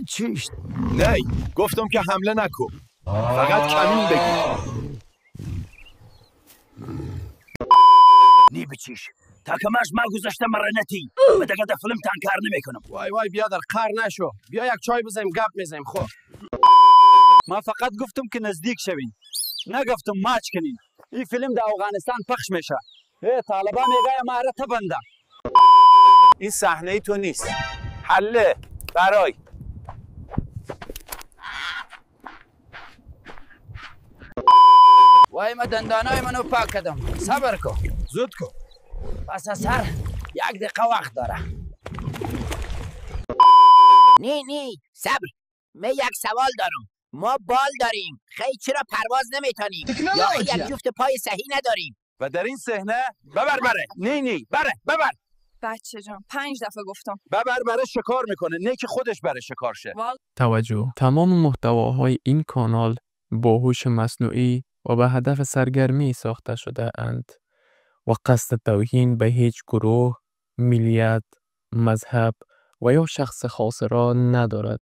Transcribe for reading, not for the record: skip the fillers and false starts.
چیش؟ نه گفتم که حمله نکن، فقط کمین بگی. نی بچیش تا که ما گذاشته مرنتی و دیگه در فیلم تان کار نمیکنم. وای بیادر قهر نشو، بیا یک چای بزنیم گپ میزنیم. خب ما فقط گفتم که نزدیک شوین، نگفتم ماچ کنین. این فیلم در افغانستان پخش میشه. طالبان میگه ما را تبنده. این صحنه تو نیست. حله برای وای ما دندانای منو پاک کردم. صبر کن. زود کن. پس از سر یک دقیقه وقت داره. نی صبر. من یک سوال دارم. ما بال داریم، خیلی چرا پرواز نمیتونیم؟ یا یک جفت پای صحیح نداریم؟ و در این صحنه ببر بره. نی ببر. بچه جان 5 دفعه گفتم بره شکار میکنه، نه که خودش بره شکار شه. توجه، تمام محتواهای این کانال با هوش مصنوعی و به هدف سرگرمی ساخته شده اند و قصد توهین به هیچ گروه، ملیت، مذهب و یا شخص خاص را ندارد.